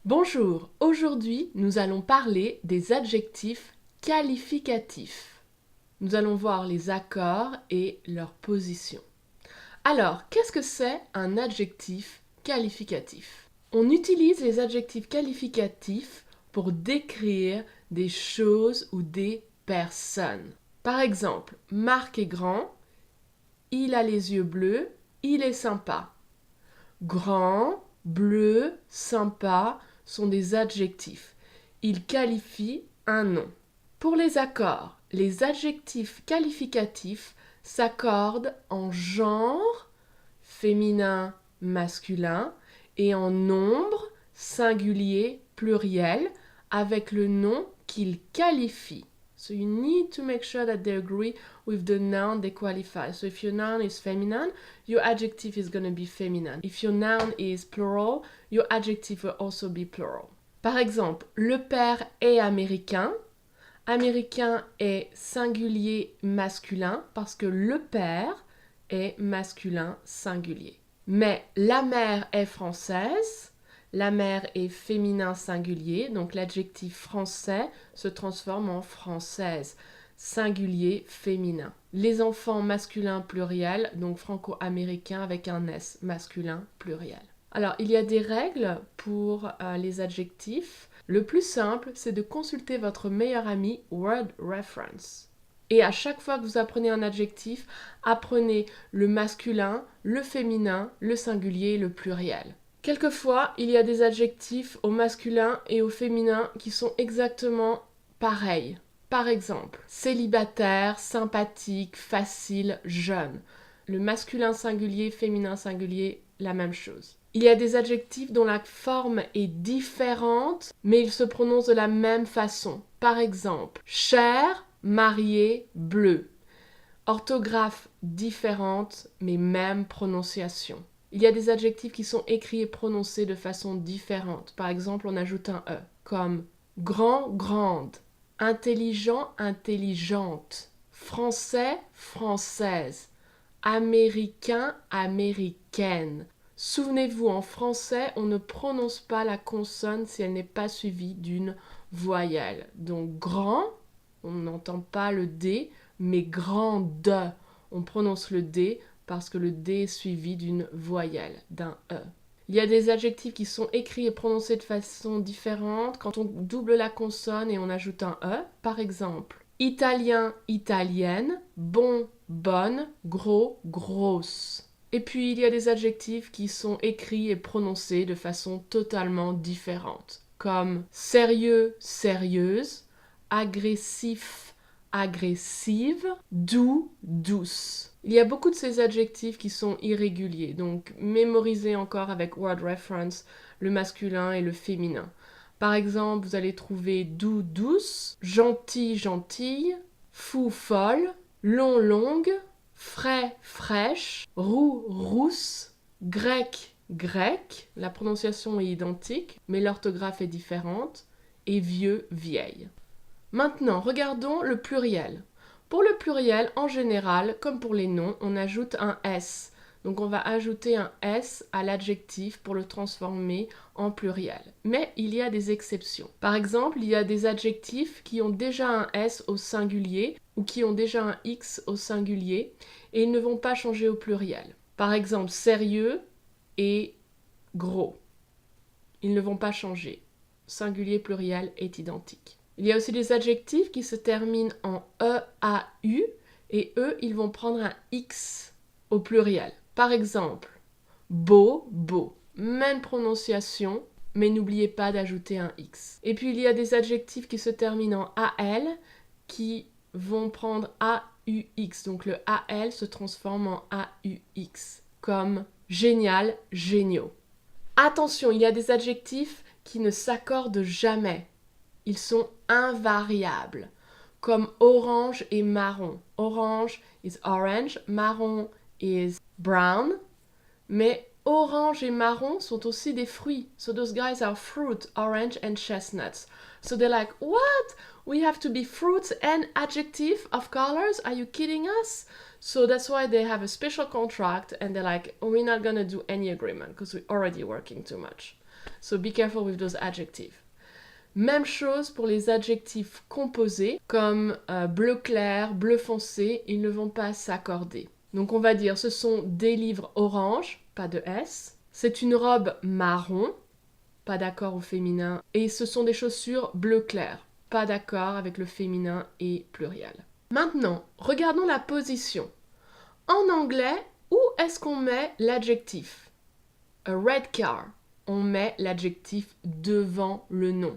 Bonjour, aujourd'hui nous allons parler des adjectifs qualificatifs. Nous allons voir les accords et leur position. Alors, qu'est-ce que c'est un adjectif qualificatif? On utilise les adjectifs qualificatifs pour décrire des choses ou des personnes. Par exemple, Marc est grand, il a les yeux bleus, il est sympa. Grand, bleu, sympa sont des adjectifs. Ils qualifient un nom. Pour les accords, les adjectifs qualificatifs s'accordent en genre, féminin, masculin, et en nombre, singulier, pluriel, avec le nom qu'ils qualifient. So you need to make sure that they agree with the noun they qualify. So if your noun is feminine, your adjective is going to be feminine. If your noun is plural, your adjective will also be plural. Par exemple, le père est américain. Américain est singulier masculin parce que le père est masculin singulier. Mais la mère est française. La mère est féminin singulier, donc l'adjectif français se transforme en française, singulier féminin. Les enfants masculins pluriel, donc franco-américain avec un S, masculin pluriel. Alors, il y a des règles pour les adjectifs. Le plus simple, c'est de consulter votre meilleur ami Word Reference. Et à chaque fois que vous apprenez un adjectif, apprenez le masculin, le féminin, le singulier et le pluriel. Quelquefois, il y a des adjectifs au masculin et au féminin qui sont exactement pareils. Par exemple, célibataire, sympathique, facile, jeune. Le masculin singulier, féminin singulier, la même chose. Il y a des adjectifs dont la forme est différente, mais ils se prononcent de la même façon. Par exemple, cher, marié, bleu. Orthographe différente, mais même prononciation. Il y a des adjectifs qui sont écrits et prononcés de façon différente. Par exemple, on ajoute un E, comme grand, grande, intelligent, intelligente, français, française, américain, américaine. Souvenez-vous, en français, on ne prononce pas la consonne si elle n'est pas suivie d'une voyelle. Donc grand, on n'entend pas le D, mais grande, on prononce le D parce que le D est suivi d'une voyelle, d'un E. Il y a des adjectifs qui sont écrits et prononcés de façon différente quand on double la consonne et on ajoute un E. Par exemple, italien, italienne, bon, bonne, gros, grosse. Et puis il y a des adjectifs qui sont écrits et prononcés de façon totalement différente, comme sérieux, sérieuse, agressif, agressive, doux, douce. Il y a beaucoup de ces adjectifs qui sont irréguliers, donc mémorisez encore avec Word Reference le masculin et le féminin. Par exemple, vous allez trouver doux, douce, gentil, gentille, fou, folle, long, longue, frais, fraîche, roux, rousse, grec, grec. La prononciation est identique, mais l'orthographe est différente, et vieux, vieille. Maintenant, regardons le pluriel. Pour le pluriel, en général, comme pour les noms, on ajoute un S. Donc on va ajouter un S à l'adjectif pour le transformer en pluriel. Mais il y a des exceptions. Par exemple, il y a des adjectifs qui ont déjà un S au singulier ou qui ont déjà un X au singulier et ils ne vont pas changer au pluriel. Par exemple, sérieux et gros. Ils ne vont pas changer. Singulier, pluriel est identique. Il y a aussi des adjectifs qui se terminent en E-A-U et eux, ils vont prendre un X au pluriel. Par exemple, beau, beau. Même prononciation, mais n'oubliez pas d'ajouter un X. Et puis il y a des adjectifs qui se terminent en AL qui vont prendre AUX. Donc le AL se transforme en AUX, comme génial, géniaux. Attention, il y a des adjectifs qui ne s'accordent jamais. Ils sont invariables, comme orange et marron. Orange is orange, marron is brown, mais orange et marron sont aussi des fruits. So those guys are fruit, orange and chestnuts. So they're like, what? We have to be fruits and adjective of colors? Are you kidding us? So that's why they have a special contract and they're like, oh, we're not gonna do any agreement because we're already working too much. So be careful with those adjectives. Même chose pour les adjectifs composés, comme bleu clair, bleu foncé, ils ne vont pas s'accorder. Donc on va dire, ce sont des livres orange, pas de S. C'est une robe marron, pas d'accord au féminin. Et ce sont des chaussures bleu clair, pas d'accord avec le féminin et pluriel. Maintenant, regardons la position. En anglais, où est-ce qu'on met l'adjectif? A red car. On met l'adjectif devant le nom.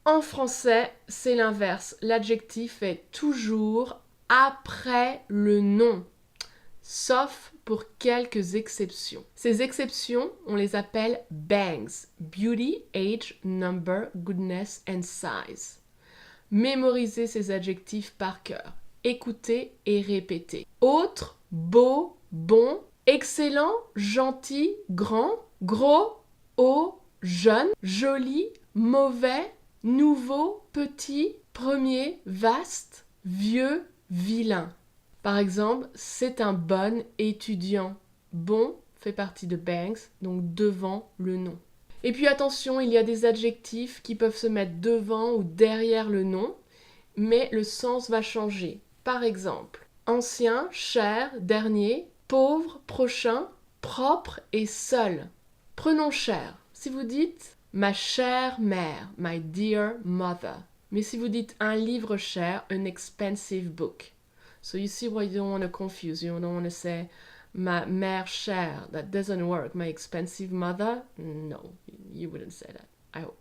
En français, c'est l'inverse. L'adjectif est toujours après le nom, sauf pour quelques exceptions. Ces exceptions, on les appelle bangs. Beauty, age, number, goodness and size. Mémorisez ces adjectifs par cœur. Écoutez et répétez. Autre, beau, bon, excellent, gentil, grand, gros, haut, jeune, joli, mauvais, nouveau, petit, premier, vaste, vieux, vilain. Par exemple, c'est un bon étudiant. Bon fait partie de bangs, donc devant le nom. Et puis attention, il y a des adjectifs qui peuvent se mettre devant ou derrière le nom, mais le sens va changer. Par exemple, ancien, cher, dernier, pauvre, prochain, propre et seul. Prenons cher. Si vous dites ma chère mère, my dear mother. Mais si vous dites un livre cher, an expensive book. So you see why you don't want to confuse. You don't want to say ma mère chère. That doesn't work. My expensive mother? No, you wouldn't say that. I hope.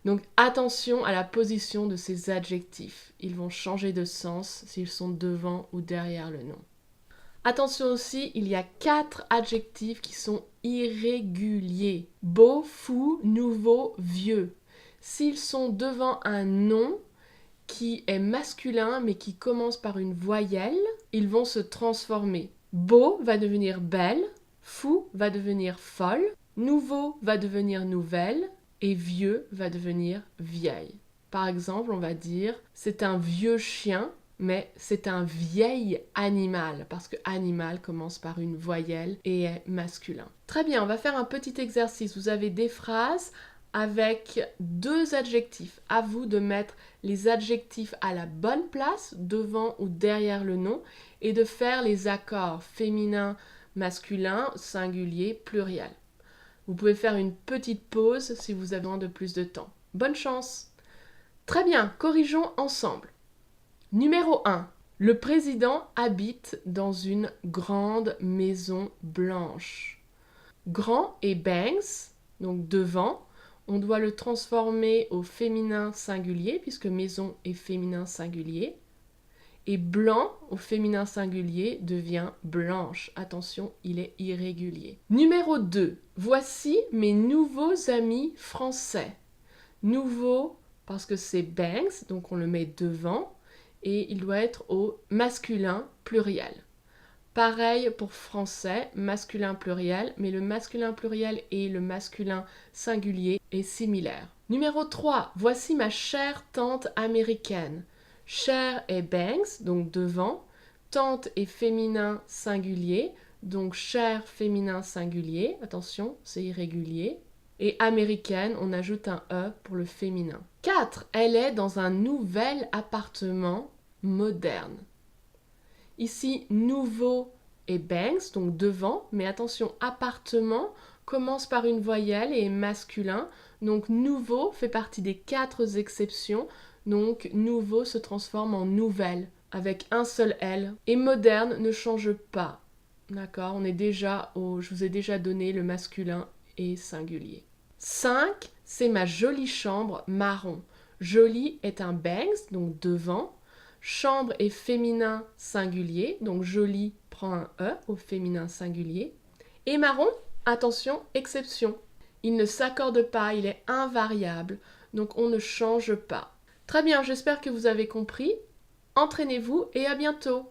Donc attention à la position de ces adjectifs. Ils vont changer de sens s'ils sont devant ou derrière le nom. Attention aussi, il y a 4 adjectifs qui sont irréguliers. Beau, fou, nouveau, vieux. S'ils sont devant un nom qui est masculin mais qui commence par une voyelle, ils vont se transformer. Beau va devenir belle, fou va devenir folle, nouveau va devenir nouvelle et vieux va devenir vieille. Par exemple, on va dire c'est un vieux chien, mais c'est un vieil animal parce que animal commence par une voyelle et est masculin. Très bien, on va faire un petit exercice. Vous avez des phrases avec 2 adjectifs. À vous de mettre les adjectifs à la bonne place, devant ou derrière le nom, et de faire les accords féminin, masculin, singulier, pluriel. Vous pouvez faire une petite pause si vous avez besoin de plus de temps. Bonne chance! Très bien, corrigeons ensemble. Numéro 1. Le président habite dans une grande maison blanche. Grand et bangs, donc devant, on doit le transformer au féminin singulier, puisque maison est féminin singulier. Et blanc, au féminin singulier, devient blanche. Attention, il est irrégulier. Numéro 2. Voici mes nouveaux amis français. Nouveau, parce que c'est bangs, donc on le met devant. Et il doit être au masculin pluriel. Pareil pour français, masculin pluriel, mais le masculin pluriel et le masculin singulier est similaire. Numéro 3, voici ma chère tante américaine. Chère est bangs, donc devant. Tante est féminin singulier, donc chère féminin singulier. Attention, c'est irrégulier. Et américaine, on ajoute un E pour le féminin. 4, elle est dans un nouvel appartement moderne. Ici, nouveau et bangs, donc devant, mais attention, appartement commence par une voyelle et est masculin, donc nouveau fait partie des 4 exceptions, donc nouveau se transforme en nouvelle, avec un seul L, et moderne ne change pas, d'accord, on est déjà je vous ai déjà donné le masculin et singulier. 5, c'est ma jolie chambre marron. Jolie est un bangs, donc devant. Chambre est féminin singulier, donc joli prend un E au féminin singulier. Et marron, attention, exception. Il ne s'accorde pas, il est invariable, donc on ne change pas. Très bien, j'espère que vous avez compris. Entraînez-vous et à bientôt.